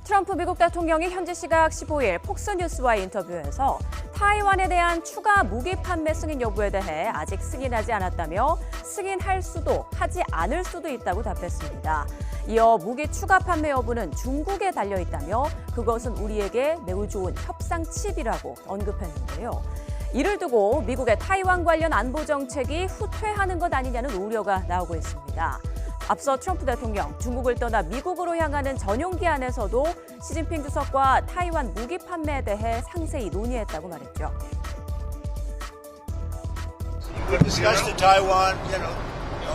트럼프 미국 대통령이 현지 시각 15일 폭스뉴스와의 인터뷰에서 타이완에 대한 추가 무기 판매 승인 여부에 대해 아직 승인하지 않았다며 승인할 수도 하지 않을 수도 있다고 답했습니다. 이어 무기 추가 판매 여부는 중국에 달려 있다며 그것은 우리에게 매우 좋은 협상 칩이라고 언급했는데요. 이를 두고 미국의 타이완 관련 안보 정책이 후퇴하는 것 아니냐는 우려가 나오고 있습니다. 앞서 트럼프 대통령, 중국을 떠나 미국으로 향하는 전용기 안에서도 시진핑 주석과 타이완 무기 판매에 대해 상세히 논의했다고 말했죠. We discussed the Taiwan, the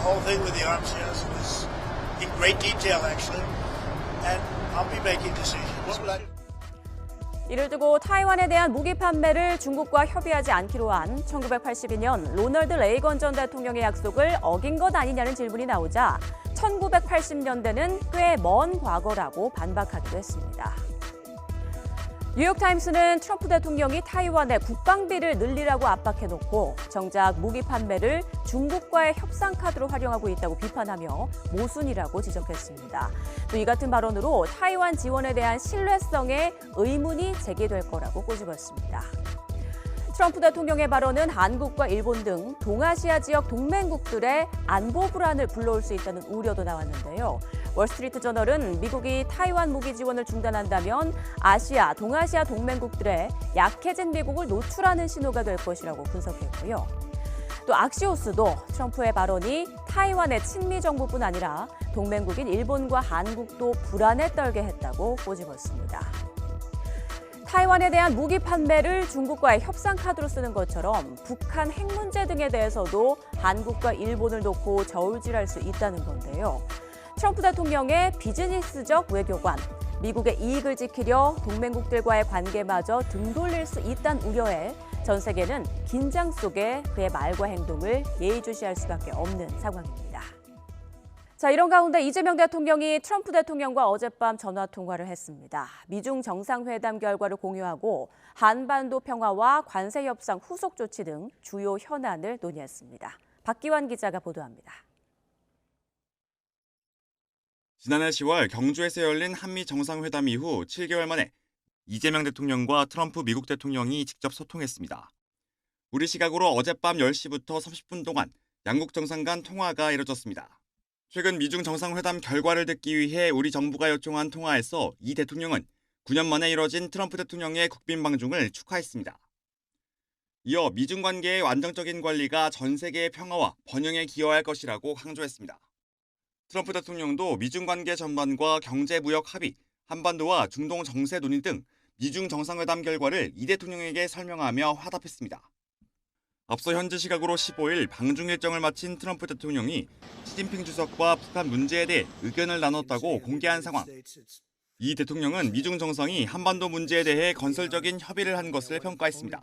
whole thing with the arms sales was in great detail, actually, and I'll be making decisions. 이를 두고 타이완에 대한 무기 판매를 중국과 협의하지 않기로 한 1982년 로널드 레이건 전 대통령의 약속을 어긴 것 아니냐는 질문이 나오자 1980년대는 꽤 먼 과거라고 반박하기도 했습니다. 뉴욕타임스는 트럼프 대통령이 타이완에 국방비를 늘리라고 압박해놓고 정작 무기 판매를 중국과의 협상 카드로 활용하고 있다고 비판하며 모순이라고 지적했습니다. 또 이 같은 발언으로 타이완 지원에 대한 신뢰성에 의문이 제기될 거라고 꼬집었습니다. 트럼프 대통령의 발언은 한국과 일본 등 동아시아 지역 동맹국들의 안보 불안을 불러올 수 있다는 우려도 나왔는데요. 월스트리트 저널은 미국이 타이완 무기 지원을 중단한다면 아시아, 동아시아 동맹국들의 약해진 미국을 노출하는 신호가 될 것이라고 분석했고요. 또 악시오스도 트럼프의 발언이 타이완의 친미 정부뿐 아니라 동맹국인 일본과 한국도 불안에 떨게 했다고 꼬집었습니다. 타이완에 대한 무기 판매를 중국과의 협상 카드로 쓰는 것처럼 북한 핵 문제 등에 대해서도 한국과 일본을 놓고 저울질할 수 있다는 건데요. 트럼프 대통령의 비즈니스적 외교관, 미국의 이익을 지키려 동맹국들과의 관계마저 등 돌릴 수 있다는 우려에 전 세계는 긴장 속에 그의 말과 행동을 예의주시할 수밖에 없는 상황입니다. 자, 이런 가운데 이재명 대통령이 트럼프 대통령과 어젯밤 전화 통화를 했습니다. 미중 정상회담 결과를 공유하고 한반도 평화와 관세 협상 후속 조치 등 주요 현안을 논의했습니다. 박기환 기자가 보도합니다. 지난해 10월 경주에서 열린 한미 정상회담 이후 7개월 만에 이재명 대통령과 트럼프 미국 대통령이 직접 소통했습니다. 우리 시각으로 어젯밤 10시부터 30분 동안 양국 정상 간 통화가 이뤄졌습니다. 최근 미중 정상회담 결과를 듣기 위해 우리 정부가 요청한 통화에서 이 대통령은 9년 만에 이뤄진 트럼프 대통령의 국빈 방중을 축하했습니다. 이어 미중 관계의 안정적인 관리가 전 세계의 평화와 번영에 기여할 것이라고 강조했습니다. 트럼프 대통령도 미중 관계 전반과 경제 무역 합의, 한반도와 중동 정세 논의 등 미중 정상회담 결과를 이 대통령에게 설명하며 화답했습니다. 앞서 현지 시각으로 15일 방중 일정을 마친 트럼프 대통령이 시진핑 주석과 북한 문제에 대해 의견을 나눴다고 공개한 상황. 이 대통령은 미중 정상이 한반도 문제에 대해 건설적인 협의를 한 것을 평가했습니다.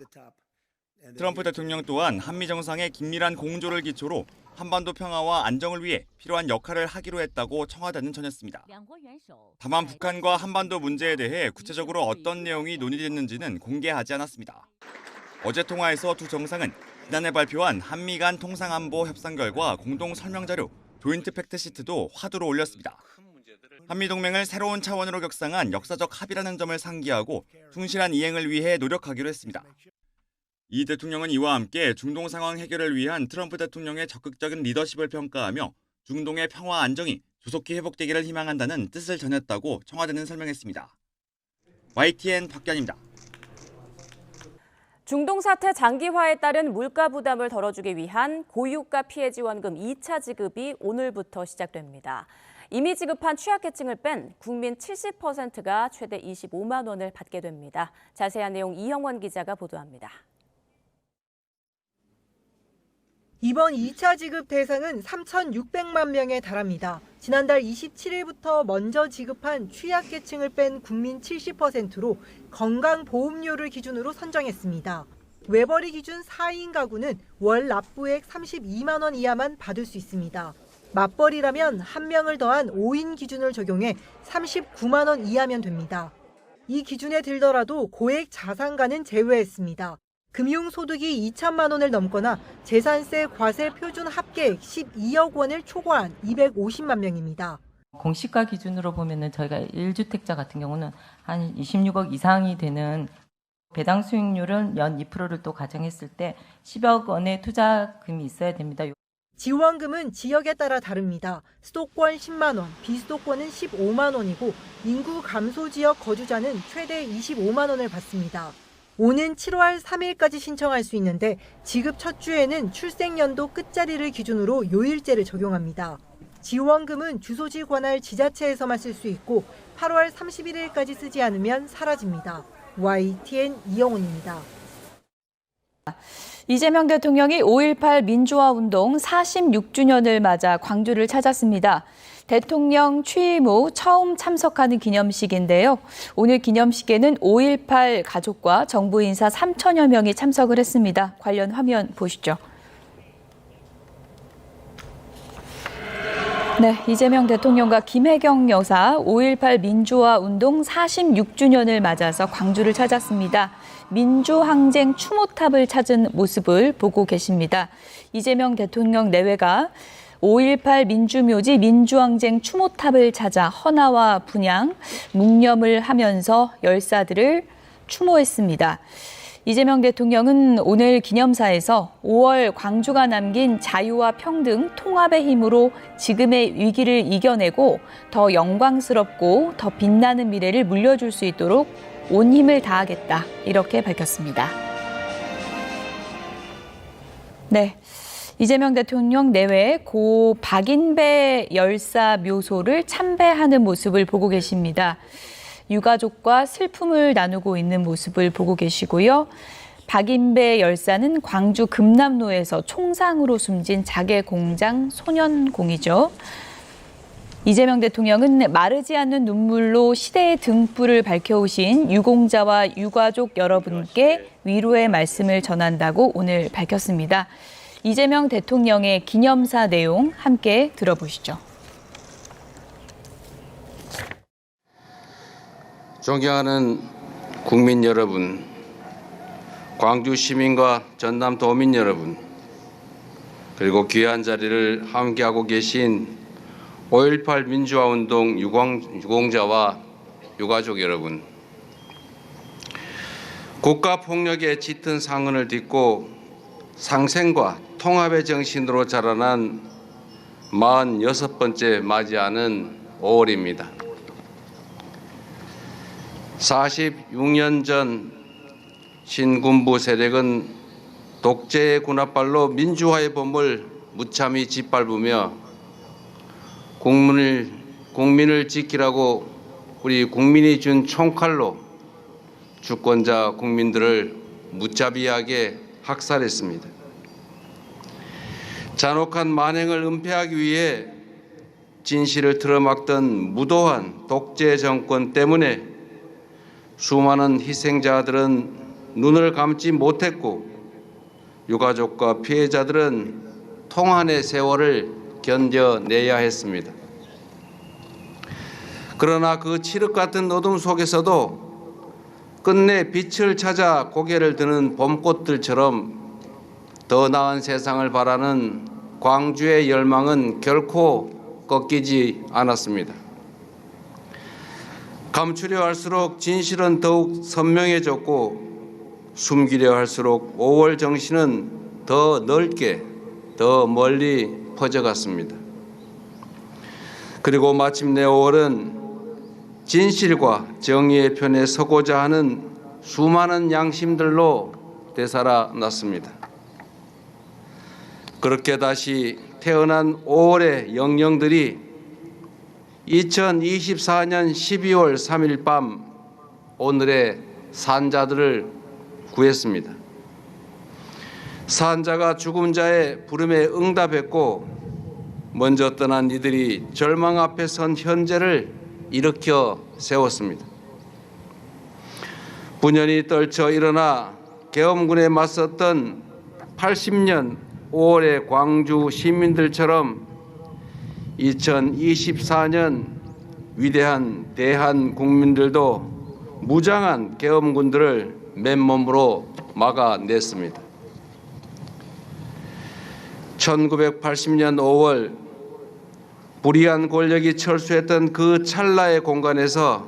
트럼프 대통령 또한 한미 정상의 긴밀한 공조를 기초로 한반도 평화와 안정을 위해 필요한 역할을 하기로 했다고 청와대는 전했습니다. 다만 북한과 한반도 문제에 대해 구체적으로 어떤 내용이 논의됐는지는 공개하지 않았습니다. 어제 통화에서 두 정상은 지난해 발표한 한미 간 통상안보 협상 결과 공동 설명자료 조인트 팩트시트도 화두로 올렸습니다. 한미동맹을 새로운 차원으로 격상한 역사적 합의라는 점을 상기하고 충실한 이행을 위해 노력하기로 했습니다. 이 대통령은 이와 함께 중동 상황 해결을 위한 트럼프 대통령의 적극적인 리더십을 평가하며 중동의 평화 안정이 조속히 회복되기를 희망한다는 뜻을 전했다고 청와대는 설명했습니다. YTN 박견입니다. 중동 사태 장기화에 따른 물가 부담을 덜어주기 위한 고유가 피해 지원금 2차 지급이 오늘부터 시작됩니다. 이미 지급한 취약계층을 뺀 국민 70%가 최대 25만 원을 받게 됩니다. 자세한 내용 이형원 기자가 보도합니다. 이번 2차 지급 대상은 3,600만 명에 달합니다. 지난달 27일부터 먼저 지급한 취약계층을 뺀 국민 70%로 건강보험료를 기준으로 선정했습니다. 외벌이 기준 4인 가구는 월 납부액 32만 원 이하만 받을 수 있습니다. 맞벌이라면 1명을 더한 5인 기준을 적용해 39만 원 이하면 됩니다. 이 기준에 들더라도 고액 자산가는 제외했습니다. 금융소득이 2천만 원을 넘거나 재산세 과세 표준 합계액 12억 원을 초과한 250만 명입니다. 공시가 기준으로 보면은 저희가 1주택자 같은 경우는 한 26억 이상이 되는 배당 수익률은 연 2%를 또 가정했을 때 10억 원의 투자금이 있어야 됩니다. 지원금은 지역에 따라 다릅니다. 수도권 10만 원, 비수도권은 15만 원이고 인구 감소 지역 거주자는 최대 25만 원을 받습니다. 오는 7월 3일까지 신청할 수 있는데 지급 첫 주에는 출생연도 끝자리를 기준으로 요일제를 적용합니다. 지원금은 주소지 관할 지자체에서만 쓸 수 있고 8월 31일까지 쓰지 않으면 사라집니다. YTN 이영훈입니다. 이재명 대통령이 5.18 민주화 운동 46주년을 맞아 광주를 찾았습니다. 대통령 취임 후 처음 참석하는 기념식인데요. 오늘 기념식에는 5.18 가족과 정부 인사 3천여 명이 참석을 했습니다. 관련 화면 보시죠. 네, 이재명 대통령과 김혜경 여사 5.18 민주화 운동 46주년을 맞아서 광주를 찾았습니다. 민주항쟁 추모탑을 찾은 모습을 보고 계십니다. 이재명 대통령 내외가 5.18 민주묘지 민주항쟁 추모탑을 찾아 헌화와 분향, 묵념을 하면서 열사들을 추모했습니다. 이재명 대통령은 오늘 기념사에서 5월 광주가 남긴 자유와 평등, 통합의 힘으로 지금의 위기를 이겨내고 더 영광스럽고 더 빛나는 미래를 물려줄 수 있도록 온 힘을 다하겠다, 이렇게 밝혔습니다. 네, 이재명 대통령 내외 고 박인배 열사 묘소를 참배하는 모습을 보고 계십니다. 유가족과 슬픔을 나누고 있는 모습을 보고 계시고요. 박인배 열사는 광주 금남로에서 총상으로 숨진 자개 공장 소년공이죠. 이재명 대통령은 마르지 않는 눈물로 시대의 등불을 밝혀오신 유공자와 유가족 여러분께 위로의 말씀을 전한다고 오늘 밝혔습니다. 이재명 대통령의 기념사 내용 함께 들어보시죠. 존경하는 국민 여러분, 광주 시민과 전남 도민 여러분, 그리고 귀한 자리를 함께하고 계신 5.18 민주화운동 유공자와 유가족 여러분, 국가폭력의 짙은 상흔을 딛고 상생과 통합의 정신으로 자라난 46번째 맞이하는 5월입니다. 46년 전 신군부 세력은 독재의 군합발로 민주화의 봄을 무참히 짓밟으며 국민을 지키라고 우리 국민이 준 총칼로 주권자 국민들을 무자비하게 학살했습니다. 잔혹한 만행을 은폐하기 위해 진실을 틀어막던 무도한 독재 정권 때문에 수많은 희생자들은 눈을 감지 못했고 유가족과 피해자들은 통한의 세월을 견뎌내야 했습니다. 그러나 그 칠흑 같은 어둠 속에서도 끝내 빛을 찾아 고개를 드는 봄꽃들처럼 더 나은 세상을 바라는 광주의 열망은 결코 꺾이지 않았습니다. 감추려 할수록 진실은 더욱 선명해졌고 숨기려 할수록 5월 정신은 더 넓게, 더 멀리 퍼져갔습니다. 그리고 마침내 5월은 진실과 정의의 편에 서고자 하는 수많은 양심들로 되살아났습니다. 그렇게 다시 태어난 5월의 영령들이 2024년 12월 3일 밤 오늘의 산자들을 구했습니다. 산자가 죽은 자의 부름에 응답했고 먼저 떠난 이들이 절망 앞에 선 현재를 일으켜 세웠습니다. 분연히 떨쳐 일어나 계엄군에 맞섰던 80년 5월의 광주 시민들처럼 2024년 위대한 대한 국민들도 무장한 계엄군들을 맨몸으로 막아냈습니다. 1980년 5월 불의한 권력이 철수했던 그 찰나의 공간에서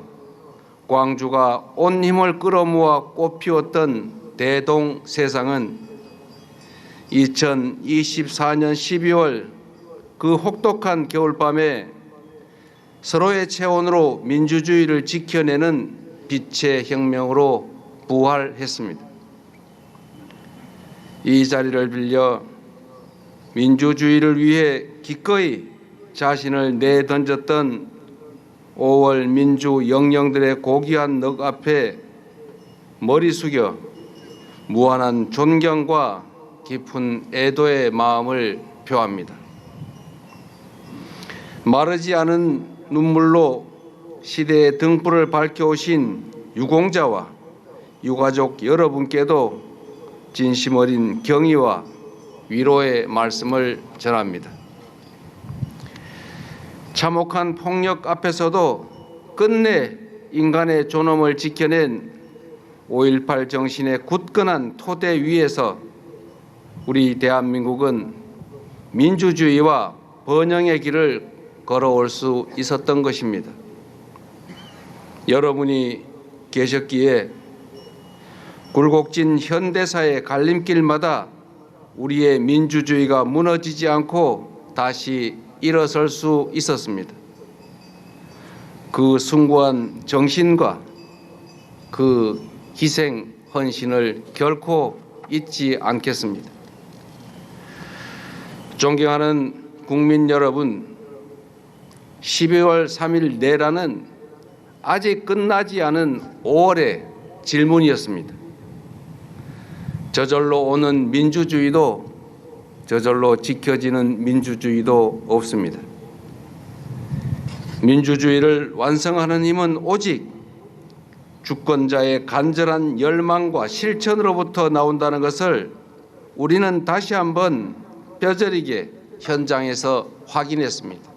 광주가 온 힘을 끌어모아 꽃피웠던 대동 세상은 2024년 12월 그 혹독한 겨울밤에 서로의 체온으로 민주주의를 지켜내는 빛의 혁명으로 부활했습니다. 이 자리를 빌려 민주주의를 위해 기꺼이 자신을 내던졌던 5월 민주 영령들의 고귀한 넋 앞에 머리 숙여 무한한 존경과 깊은 애도의 마음을 표합니다. 마르지 않은 눈물로 시대의 등불을 밝혀오신 유공자와 유가족 여러분께도 진심 어린 경의와 위로의 말씀을 전합니다. 참혹한 폭력 앞에서도 끝내 인간의 존엄을 지켜낸 5.18 정신의 굳건한 토대 위에서 우리 대한민국은 민주주의와 번영의 길을 걸어올 수 있었던 것입니다. 여러분이 계셨기에 굴곡진 현대사의 갈림길마다 우리의 민주주의가 무너지지 않고 다시 일어설 수 있었습니다. 그 숭고한 정신과 그 희생 헌신을 결코 잊지 않겠습니다. 존경하는 국민 여러분, 12월 3일 내란은 아직 끝나지 않은 5월의 질문이었습니다. 저절로 오는 민주주의도 저절로 지켜지는 민주주의도 없습니다. 민주주의를 완성하는 힘은 오직 주권자의 간절한 열망과 실천으로부터 나온다는 것을 우리는 다시 한번 뼈저리게 현장에서 확인했습니다.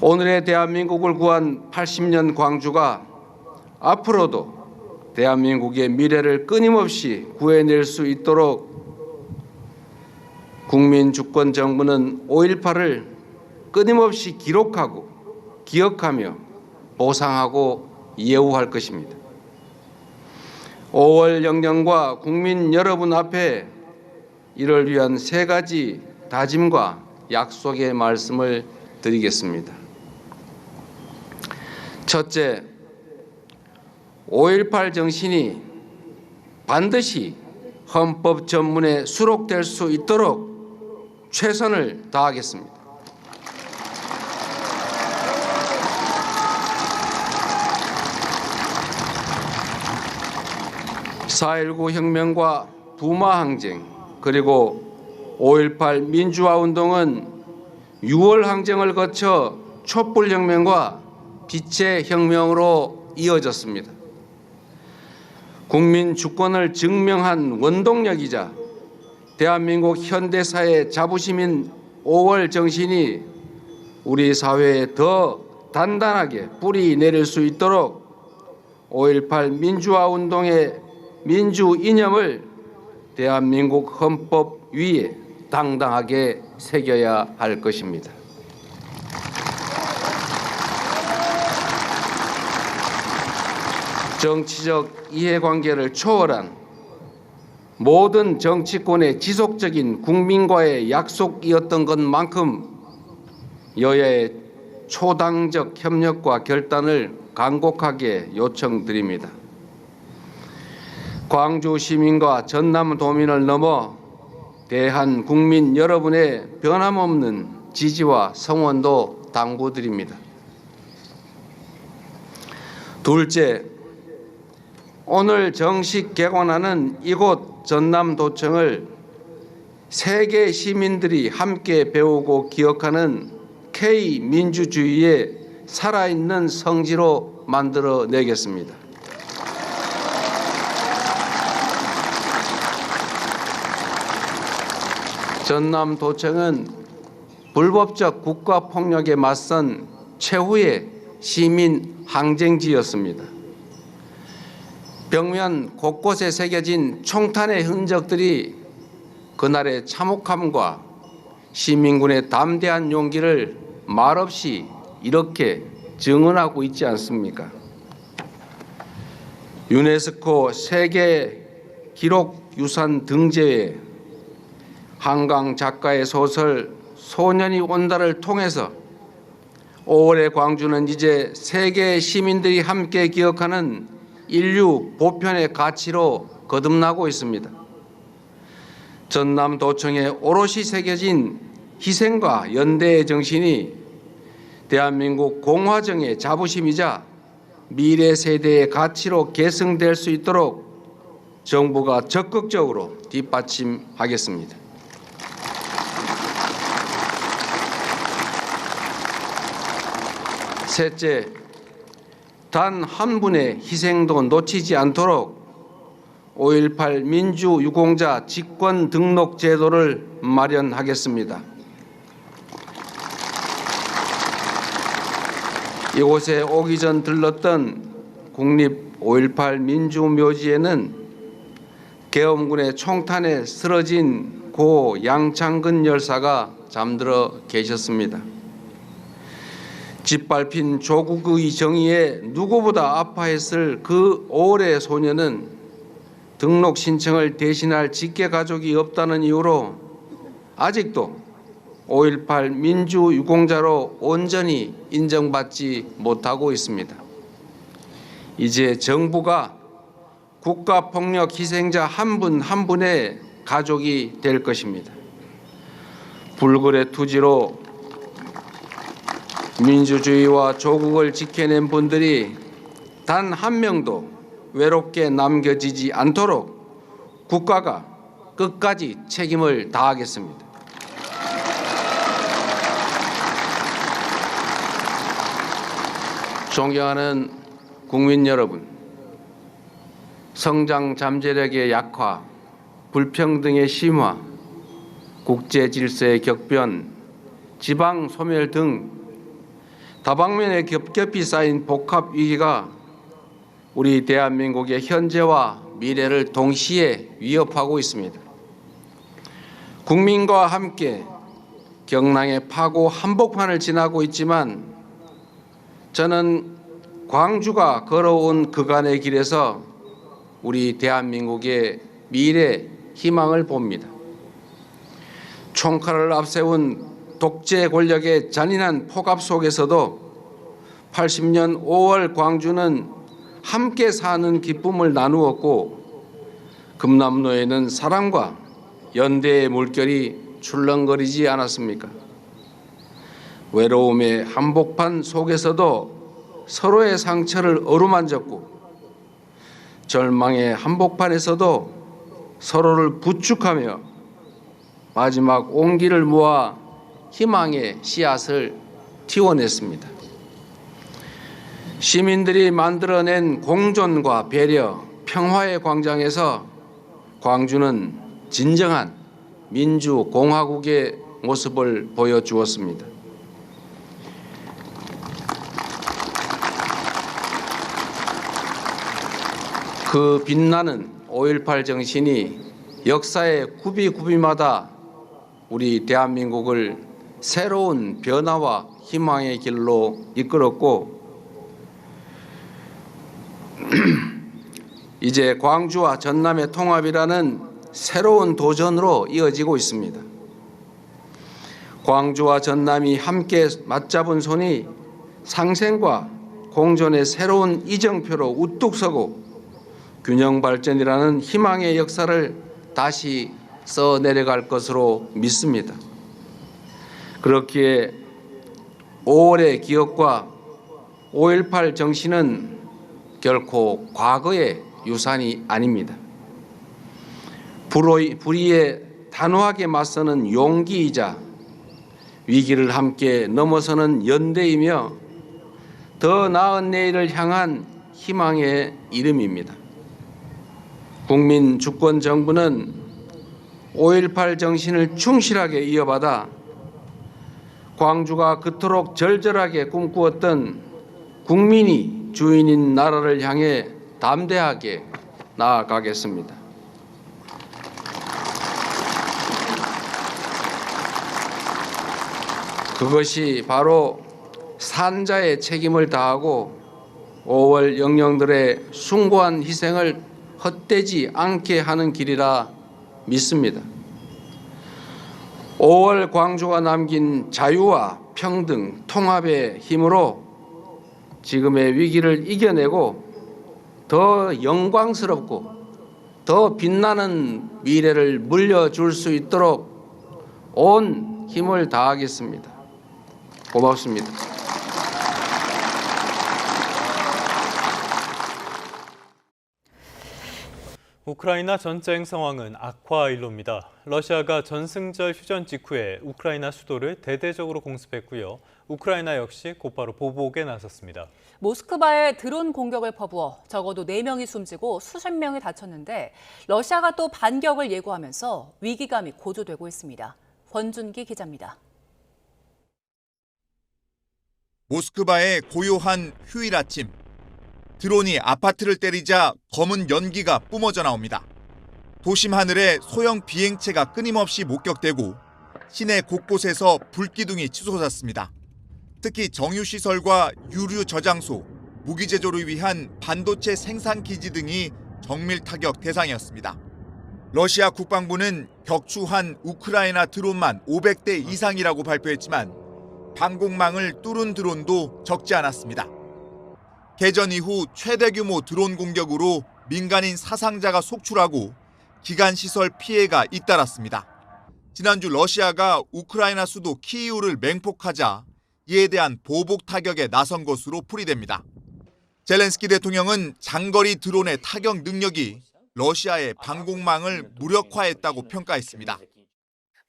오늘의 대한민국을 구한 80년 광주가 앞으로도 대한민국의 미래를 끊임없이 구해낼 수 있도록 국민주권정부는 5.18을 끊임없이 기록하고 기억하며 보상하고 예우할 것입니다. 5월 영령과 국민 여러분 앞에 이를 위한 3가지 다짐과 약속의 말씀을 드리겠습니다. 첫째, 5.18 정신이 반드시 헌법 전문에 수록될 수 있도록 최선을 다하겠습니다. (4.19) 혁명과 부마 항쟁 그리고 5.18 민주화 운동은 6월 항쟁을 거쳐 촛불혁명과 빛의 혁명으로 이어졌습니다. 국민 주권을 증명한 원동력이자 대한민국 현대사의 자부심인 5월 정신이 우리 사회에 더 단단하게 뿌리 내릴 수 있도록 5.18 민주화 운동의 민주 이념을 대한민국 헌법 위에 당당하게 새겨야 할 것입니다. 정치적 이해관계를 초월한 모든 정치권의 지속적인 국민과의 약속이었던 것만큼 여야의 초당적 협력과 결단을 간곡하게 요청드립니다. 광주 시민과 전남 도민을 넘어 대한 국민 여러분의 변함없는 지지와 성원도 당부드립니다. 둘째, 오늘 정식 개관하는 이곳 전남도청을 세계 시민들이 함께 배우고 기억하는 K민주주의의 살아있는 성지로 만들어내겠습니다. 전남도청은 불법적 국가폭력에 맞선 최후의 시민 항쟁지였습니다. 벽면 곳곳에 새겨진 총탄의 흔적들이 그날의 참혹함과 시민군의 담대한 용기를 말없이 이렇게 증언하고 있지 않습니까? 유네스코 세계 기록 유산 등재회 한강 작가의 소설 소년이 온다를 통해서 5월의 광주는 이제 세계 시민들이 함께 기억하는 인류 보편의 가치로 거듭나고 있습니다. 전남도청에 오롯이 새겨진 희생과 연대의 정신이 대한민국 공화정의 자부심이자 미래 세대의 가치로 계승될 수 있도록 정부가 적극적으로 뒷받침하겠습니다. 셋째, 단 한 분의 희생도 놓치지 않도록 5.18 민주유공자 직권 등록 제도를 마련하겠습니다. 이곳에 오기 전 들렀던 국립 5.18 민주묘지에는 계엄군의 총탄에 쓰러진 고 양창근 열사가 잠들어 계셨습니다. 짓밟힌 조국의 정의에 누구보다 아파했을 그 5월의 소녀는 등록 신청을 대신할 직계 가족이 없다는 이유로 아직도 5.18 민주유공자로 온전히 인정받지 못하고 있습니다. 이제 정부가 국가폭력 희생자 한 분 한 분의 가족이 될 것입니다. 불굴의 투지로 민주주의와 조국을 지켜낸 분들이 단 한 명도 외롭게 남겨지지 않도록 국가가 끝까지 책임을 다하겠습니다. 존경하는 국민 여러분, 성장 잠재력의 약화, 불평등의 심화, 국제 질서의 격변, 지방 소멸 등 다방면에 겹겹이 쌓인 복합 위기가 우리 대한민국의 현재와 미래를 동시에 위협하고 있습니다. 국민과 함께 경랑의 파고 한복판을 지나고 있지만 저는 광주가 걸어온 그간의 길에서 우리 대한민국의 미래 희망을 봅니다. 총칼을 앞세운 독재 권력의 잔인한 폭압 속에서도 80년 5월 광주는 함께 사는 기쁨을 나누었고 금남로에는 사랑과 연대의 물결이 출렁거리지 않았습니까? 외로움의 한복판 속에서도 서로의 상처를 어루만졌고 절망의 한복판에서도 서로를 부축하며 마지막 온기를 모아 희망의 씨앗을 틔워냈습니다. 시민들이 만들어낸 공존과 배려, 평화의 광장에서 광주는 진정한 민주공화국의 모습을 보여주었습니다. 그 빛나는 5.18 정신이 역사의 구비구비마다 우리 대한민국을 새로운 변화와 희망의 길로 이끌었고 이제 광주와 전남의 통합이라는 새로운 도전으로 이어지고 있습니다. 광주와 전남이 함께 맞잡은 손이 상생과 공존의 새로운 이정표로 우뚝 서고 균형 발전이라는 희망의 역사를 다시 써내려갈 것으로 믿습니다. 그렇기에 5월의 기억과 5.18 정신은 결코 과거의 유산이 아닙니다. 불의에 단호하게 맞서는 용기이자 위기를 함께 넘어서는 연대이며 더 나은 내일을 향한 희망의 이름입니다. 국민 주권 정부는 5.18 정신을 충실하게 이어받아 광주가 그토록 절절하게 꿈꾸었던 국민이 주인인 나라를 향해 담대하게 나아가겠습니다. 그것이 바로 산자의 책임을 다하고 5월 영령들의 숭고한 희생을 헛되지 않게 하는 길이라 믿습니다. 5월 광주가 남긴 자유와 평등, 통합의 힘으로 지금의 위기를 이겨내고 더 영광스럽고 더 빛나는 미래를 물려줄 수 있도록 온 힘을 다하겠습니다. 고맙습니다. 우크라이나 전쟁 상황은 악화일로입니다. 러시아가 전승절 휴전 직후에 우크라이나 수도를 대대적으로 공습했고요. 우크라이나 역시 곧바로 보복에 나섰습니다. 모스크바에 드론 공격을 퍼부어 적어도 4명이 숨지고 수십 명이 다쳤는데 러시아가 또 반격을 예고하면서 위기감이 고조되고 있습니다. 권준기 기자입니다. 모스크바의 고요한 휴일 아침. 드론이 아파트를 때리자 검은 연기가 뿜어져 나옵니다. 도심 하늘에 소형 비행체가 끊임없이 목격되고 시내 곳곳에서 불기둥이 치솟았습니다. 특히 정유시설과 유류 저장소, 무기 제조를 위한 반도체 생산 기지 등이 정밀 타격 대상이었습니다. 러시아 국방부는 격추한 우크라이나 드론만 500대 이상이라고 발표했지만 방공망을 뚫은 드론도 적지 않았습니다. 개전 이후 최대 규모 드론 공격으로 민간인 사상자가 속출하고 기간 시설 피해가 잇따랐습니다. 지난주 러시아가 우크라이나 수도 키이우를 맹폭하자 이에 대한 보복 타격에 나선 것으로 풀이됩니다. 젤렌스키 대통령은 장거리 드론의 타격 능력이 러시아의 방공망을 무력화했다고 평가했습니다.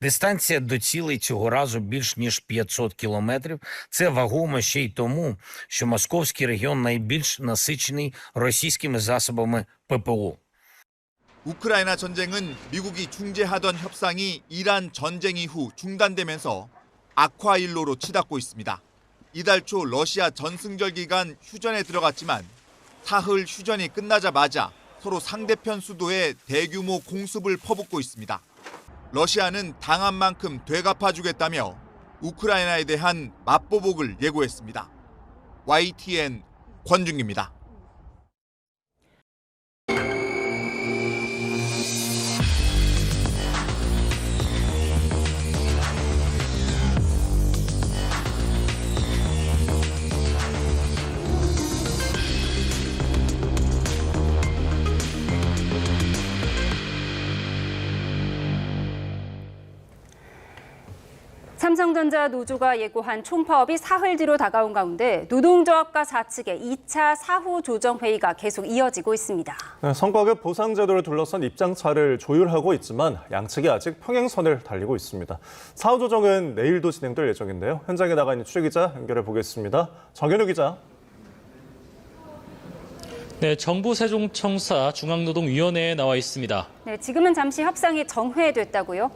Дистанція до цілей цього разу більш ніж 500 кілометрів. Це вагомо ще й тому, що Московський регіон найбільш насичений російськими засобами ППО. 우크라이나 전쟁은 미국이 중재하던 협상이 이란 전쟁 이후 중단되면서 악화일로로 치닫고 있습니다. 이달 초 러시아 전승절 기간 휴전에 들어갔지만 사흘 휴전이 끝나자마자 서로 상대편 수도에 대규모 공습을 퍼붓고 있습니다. 러시아는 당한 만큼 되갚아주겠다며 우크라이나에 대한 맞보복을 예고했습니다. YTN 권준기입니다. 삼성전자 노조가 예고한 총파업이 사흘 뒤로 다가온 가운데 노동조합과 사측의 2차 사후 조정 회의가 계속 이어지고 있습니다. 성과급 보상제도를 둘러싼 입장차를 조율하고 있지만 양측이 아직 평행선을 달리고 있습니다. 사후 조정은 내일도 진행될 예정인데요. 현장에 나가 있는 취재기자 연결해 보겠습니다. 정현우 기자. 네, 정부 세종청사 중앙노동위원회에 나와 있습니다. 네, 지금은 잠시 협상이 정회됐다고요?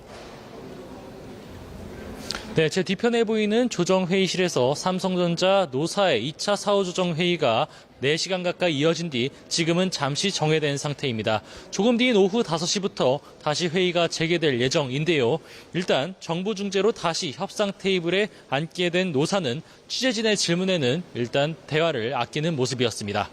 네, 제 뒤편에 보이는 조정회의실에서 삼성전자 노사의 2차 사후조정회의가 4시간 가까이 이어진 뒤 지금은 잠시 정회된 상태입니다. 조금 뒤인 오후 5시부터 다시 회의가 재개될 예정인데요. 일단 정부 중재로 다시 협상 테이블에 앉게 된 노사는 취재진의 질문에는 일단 대화를 아끼는 모습이었습니다.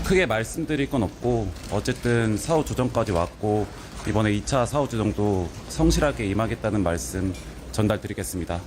크게 말씀드릴 건 없고 어쨌든 사후 조정까지 왔고 이번에 2차 사후 조정도 성실하게 임하겠다는 말씀 전달드리겠습니다.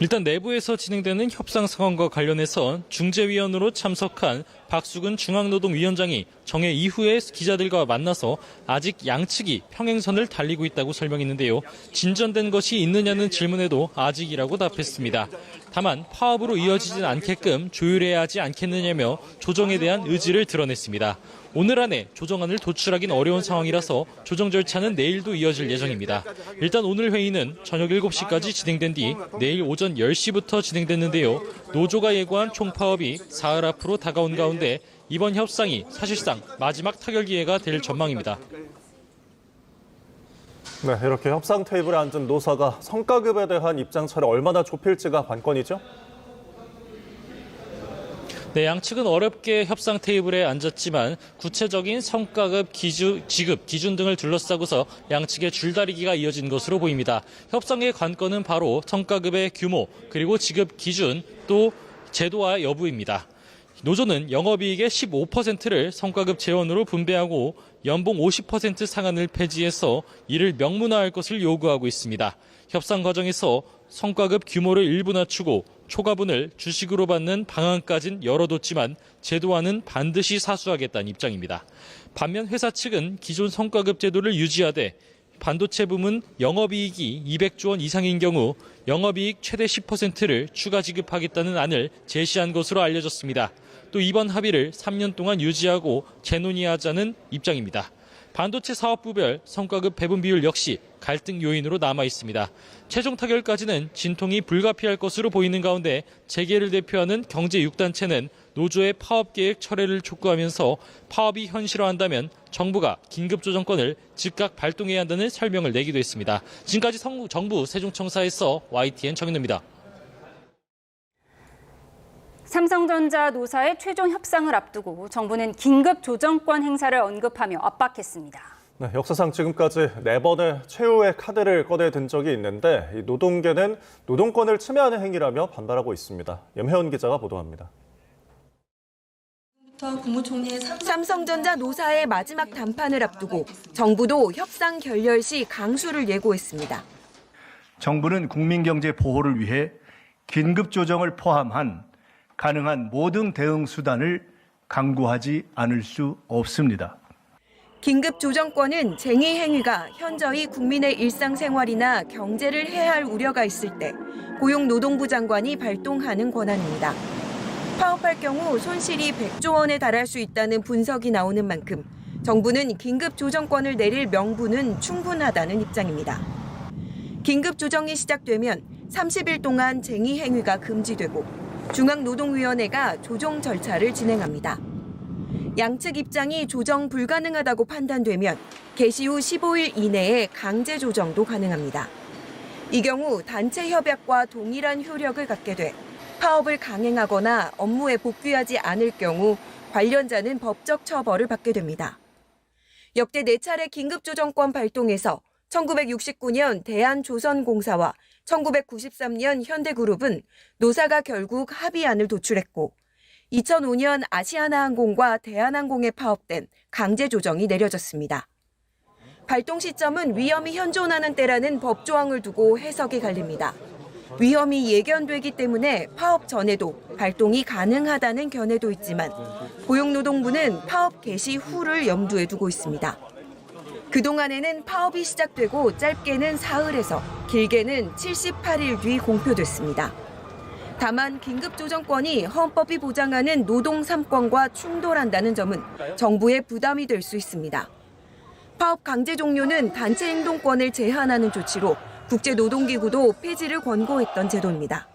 일단 내부에서 진행되는 협상 상황과 관련해선 중재위원으로 참석한 박수근 중앙노동위원장이 정회 이후에 기자들과 만나서 아직 양측이 평행선을 달리고 있다고 설명했는데요. 진전된 것이 있느냐는 질문에도 아직이라고 답했습니다. 다만 파업으로 이어지진 않게끔 조율해야 하지 않겠느냐며 조정에 대한 의지를 드러냈습니다. 오늘 안에 조정안을 도출하긴 어려운 상황이라서 조정 절차는 내일도 이어질 예정입니다. 일단 오늘 회의는 저녁 7시까지 진행된 뒤 내일 오전 10시부터 진행됐는데요. 노조가 예고한 총파업이 사흘 앞으로 다가온 가운데 이번 협상이 사실상 마지막 타결 기회가 될 전망입니다. 네, 이렇게 협상 테이블에 앉은 노사가 성과급에 대한 입장차를 얼마나 좁힐지가 관건이죠? 네, 양측은 어렵게 협상 테이블에 앉았지만 구체적인 성과급 지급 기준 등을 둘러싸고서 양측의 줄다리기가 이어진 것으로 보입니다. 협상의 관건은 바로 성과급의 규모, 그리고 지급 기준, 또 제도화 여부입니다. 노조는 영업이익의 15%를 성과급 재원으로 분배하고 연봉 50% 상한을 폐지해서 이를 명문화할 것을 요구하고 있습니다. 협상 과정에서 성과급 규모를 일부 낮추고 초과분을 주식으로 받는 방안까지는 열어뒀지만 제도화는 반드시 사수하겠다는 입장입니다. 반면 회사 측은 기존 성과급 제도를 유지하되 반도체 부문 영업이익이 200조 원 이상인 경우 영업이익 최대 10%를 추가 지급하겠다는 안을 제시한 것으로 알려졌습니다. 또 이번 합의를 3년 동안 유지하고 재논의하자는 입장입니다. 반도체 사업부별 성과급 배분 비율 역시 갈등 요인으로 남아 있습니다. 최종 타결까지는 진통이 불가피할 것으로 보이는 가운데 재계를 대표하는 경제 6단체는 노조의 파업 계획 철회를 촉구하면서 파업이 현실화한다면 정부가 긴급조정권을 즉각 발동해야 한다는 설명을 내기도 했습니다. 지금까지 정부 세종청사에서 YTN 정인호입니다. 삼성전자 노사의 최종 협상을 앞두고 정부는 긴급조정권 행사를 언급하며 압박했습니다. 네, 역사상 지금까지 4번의 최후의 카드를 꺼내든 적이 있는데 이 노동계는 노동권을 침해하는 행위라며 반발하고 있습니다. 염혜원 기자가 보도합니다. 삼성전자 노사의 마지막談判을 앞두고 정부도 협상 결렬 시 강수를 예고했습니다. 정부는 국민경제 보호를 위해 긴급조정을 포함한 가능한 모든 대응 수단을 강구하지 않을 수 없습니다. 긴급조정권은 쟁의 행위가 현저히 국민의 일상생활이나 경제를 해할 우려가 있을 때 고용노동부 장관이 발동하는 권한입니다. 파업할 경우 손실이 100조 원에 달할 수 있다는 분석이 나오는 만큼 정부는 긴급조정권을 내릴 명분은 충분하다는 입장입니다. 긴급조정이 시작되면 30일 동안 쟁의 행위가 금지되고 중앙노동위원회가 조정 절차를 진행합니다. 양측 입장이 조정 불가능하다고 판단되면 개시 후 15일 이내에 강제 조정도 가능합니다. 이 경우 단체 협약과 동일한 효력을 갖게 돼 파업을 강행하거나 업무에 복귀하지 않을 경우 관련자는 법적 처벌을 받게 됩니다. 역대 4차례 긴급조정권 발동에서 1969년 대한조선공사와 1993년 현대그룹은 노사가 결국 합의안을 도출했고 2005년 아시아나항공과 대한항공에 파업된 강제조정이 내려졌습니다. 발동 시점은 위험이 현존하는 때라는 법조항을 두고 해석이 갈립니다. 위험이 예견되기 때문에 파업 전에도 발동이 가능하다는 견해도 있지만 고용노동부는 파업 개시 후를 염두에 두고 있습니다. 그동안에는 파업이 시작되고 짧게는 사흘에서 길게는 78일 뒤 공표됐습니다. 다만 긴급조정권이 헌법이 보장하는 노동 3권과 충돌한다는 점은 정부의 부담이 될 수 있습니다. 파업 강제 종료는 단체 행동권을 제한하는 조치로 국제노동기구도 폐지를 권고했던 제도입니다.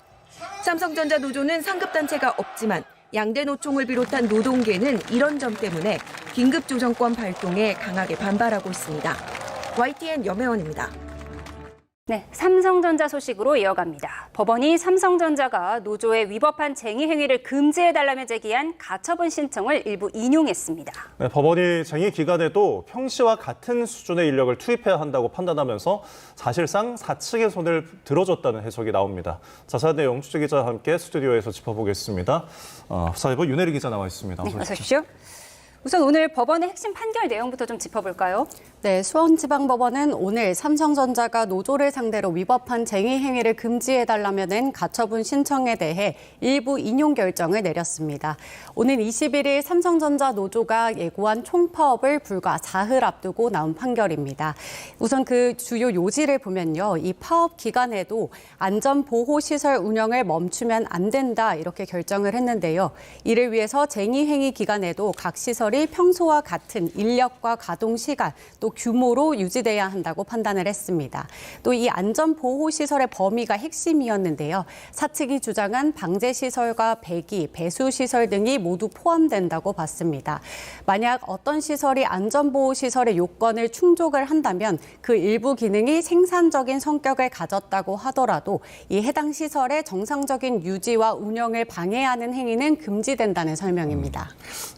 삼성전자 노조는 상급단체가 없지만 양대 노총을 비롯한 노동계는 이런 점 때문에 긴급조정권 발동에 강하게 반발하고 있습니다. YTN 염혜원입니다. 네, 삼성전자 소식으로 이어갑니다. 법원이 삼성전자가 노조에 위법한 쟁의 행위를 금지해달라며 제기한 가처분 신청을 일부 인용했습니다. 네, 법원이 쟁의 기간에도 평시와 같은 수준의 인력을 투입해야 한다고 판단하면서 사실상 사측의 손을 들어줬다는 해석이 나옵니다. 자세한 내용 취재 기자와 함께 스튜디오에서 짚어보겠습니다. 사회부 윤혜리 기자 나와 있습니다. 네, 어서 오십시오. 우선 오늘 법원의 핵심 판결 내용부터 좀 짚어볼까요? 네, 수원지방법원은 오늘 삼성전자가 노조를 상대로 위법한 쟁의 행위를 금지해달라며 낸 가처분 신청에 대해 일부 인용 결정을 내렸습니다. 오는 21일 삼성전자 노조가 예고한 총파업을 불과 4흘 앞두고 나온 판결입니다. 우선 그 주요 요지를 보면요. 이 파업 기간에도 안전보호시설 운영을 멈추면 안 된다 이렇게 결정을 했는데요. 이를 위해서 쟁의 행위 기간에도 각 시설 시설이 평소와 같은 인력과 가동 시간, 또 규모로 유지돼야 한다고 판단을 했습니다. 또 이 안전보호시설의 범위가 핵심이었는데요. 사측이 주장한 방제시설과 배기, 배수시설 등이 모두 포함된다고 봤습니다. 만약 어떤 시설이 안전보호시설의 요건을 충족을 한다면 그 일부 기능이 생산적인 성격을 가졌다고 하더라도 이 해당 시설의 정상적인 유지와 운영을 방해하는 행위는 금지된다는 설명입니다.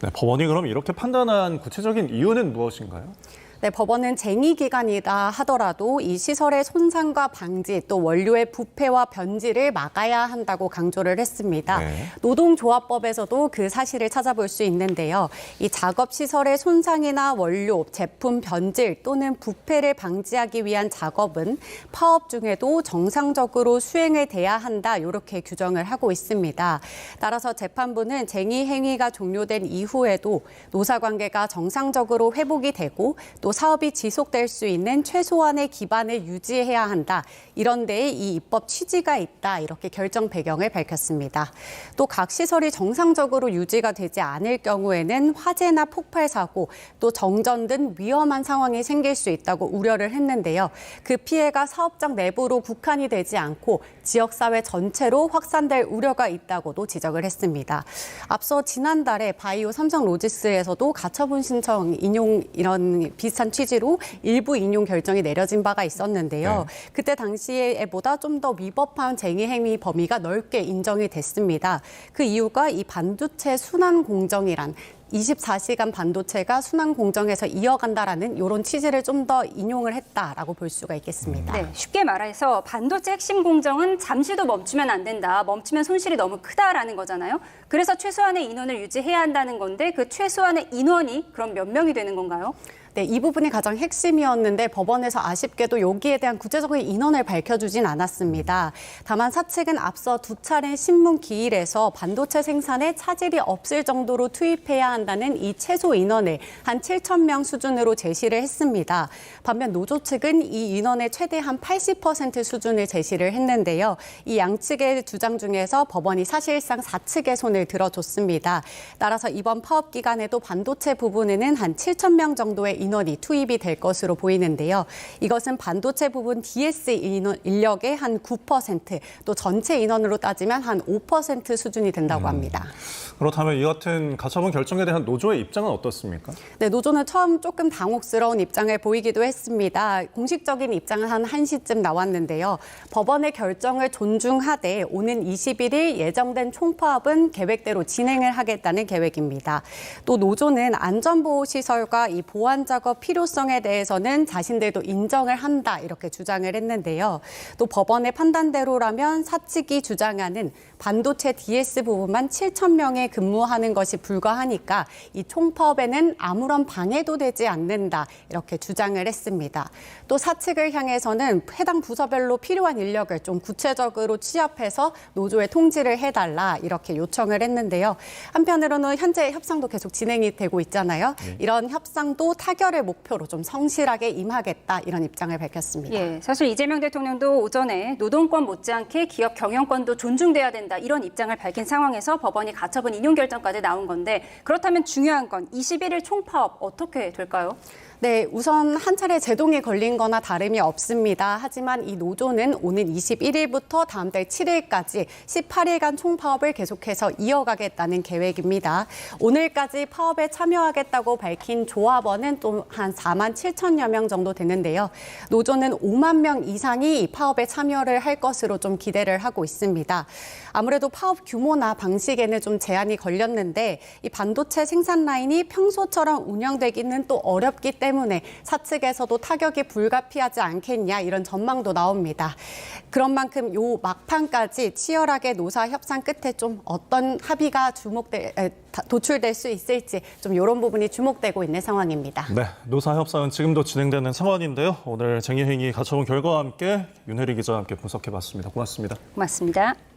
네, 법원이 그럼 이렇게 판단한 구체적인 이유는 무엇인가요? 네, 법원은 쟁의 기간이다 하더라도 이 시설의 손상과 방지 또 원료의 부패와 변질을 막아야 한다고 강조를 했습니다. 네. 노동조합법에서도 그 사실을 찾아볼 수 있는데요. 이 작업 시설의 손상이나 원료, 제품 변질 또는 부패를 방지하기 위한 작업은 파업 중에도 정상적으로 수행을 돼야 한다 이렇게 규정을 하고 있습니다. 따라서 재판부는 쟁의 행위가 종료된 이후에도 노사관계가 정상적으로 회복이 되고 또 사업이 지속될 수 있는 최소한의 기반을 유지해야 한다. 이런 데에 이 입법 취지가 있다. 이렇게 결정 배경을 밝혔습니다. 또 각 시설이 정상적으로 유지가 되지 않을 경우에는 화재나 폭발 사고, 또 정전 등 위험한 상황이 생길 수 있다고 우려를 했는데요. 그 피해가 사업장 내부로 국한이 되지 않고 지역사회 전체로 확산될 우려가 있다고도 지적을 했습니다. 앞서 지난달에 바이오 삼성로지스에서도 가처분 신청 인용 이런 비슷한 취지로 일부 인용 결정이 내려진 바가 있었는데요. 그때 당시에보다 좀 더 위법한 쟁의 행위 범위가 넓게 인정이 됐습니다. 그 이유가 이 반도체 순환 공정이란 24시간 반도체가 순환 공정에서 이어간다라는 이런 취지를 좀 더 인용을 했다라고 볼 수가 있겠습니다. 네, 쉽게 말해서 반도체 핵심 공정은 잠시도 멈추면 안 된다. 멈추면 손실이 너무 크다라는 거잖아요. 그래서 최소한의 인원을 유지해야 한다는 건데 그 최소한의 인원이 그럼 몇 명이 되는 건가요? 네, 이 부분이 가장 핵심이었는데 법원에서 아쉽게도 여기에 대한 구체적인 인원을 밝혀주진 않았습니다. 다만 사측은 앞서 두 차례 신문 기일에서 반도체 생산에 차질이 없을 정도로 투입해야 한다는 이 최소 인원을 한 7,000명 수준으로 제시를 했습니다. 반면 노조 측은 이 인원의 최대한 80% 수준을 제시를 했는데요. 이 양측의 주장 중에서 법원이 사실상 사측의 손을 들어줬습니다. 따라서 이번 파업 기간에도 반도체 부분에는 한 7,000명 정도의 인원이 투입이 될 것으로 보이는데요. 이것은 반도체 부분 DS 인력의 한 9%, 또 전체 인원으로 따지면 한 5% 수준이 된다고 합니다. 그렇다면 이 같은 가처분 결정에 대한 노조의 입장은 어떻습니까? 네, 노조는 처음 조금 당혹스러운 입장을 보이기도 했습니다. 공식적인 입장은 한 1시쯤 나왔는데요. 법원의 결정을 존중하되 오는 21일 예정된 총파업은 계획대로 진행을 하겠다는 계획입니다. 또 노조는 안전보호시설과 이 보안 작업 필요성에 대해서는 자신들도 인정을 한다 이렇게 주장을 했는데요. 또 법원의 판단대로라면 사측이 주장하는 반도체 DS 부분만 7,000명에 근무하는 것이 불가하니까 이 총파업에는 아무런 방해도 되지 않는다 이렇게 주장을 했습니다. 또 사측을 향해서는 해당 부서별로 필요한 인력을 좀 구체적으로 취합해서 노조에 통지를 해달라 이렇게 요청을 했는데요. 한편으로는 현재 협상도 계속 진행이 되고 있잖아요. 이런 협상도 타결을 목표로 좀 성실하게 임하겠다 이런 입장을 밝혔습니다. 예, 사실 이재명 대통령도 오전에 노동권 못지않게 기업 경영권도 존중돼야 된다 이런 입장을 밝힌 상황에서 법원이 가처분 인용 결정까지 나온 건데 그렇다면 중요한 건 21일 총파업 어떻게 될까요? 네, 우선 한 차례 제동이 걸린 거나 다름이 없습니다. 하지만 이 노조는 오는 21일부터 다음 달 7일까지 18일간 총파업을 계속해서 이어가겠다는 계획입니다. 오늘까지 파업에 참여하겠다고 밝힌 조합원은 또 한 4만 7천여 명 정도 되는데요. 노조는 5만 명 이상이 이 파업에 참여를 할 것으로 좀 기대를 하고 있습니다. 아무래도 파업 규모나 방식에는 좀 제한이 걸렸는데 이 반도체 생산 라인이 평소처럼 운영되기는 또 어렵기 때문에 사측에서도 타격이 불가피하지 않겠냐 이런 전망도 나옵니다. 그런 만큼 요 막판까지 치열하게 노사 협상 끝에 좀 어떤 합의가 도출될 수 있을지 좀 이런 부분이 주목되고 있는 상황입니다. 네, 노사 협상은 지금도 진행되는 상황인데요. 오늘 쟁의행위 가처분 결과와 함께 윤혜리 기자와 함께 분석해봤습니다. 고맙습니다. 고맙습니다.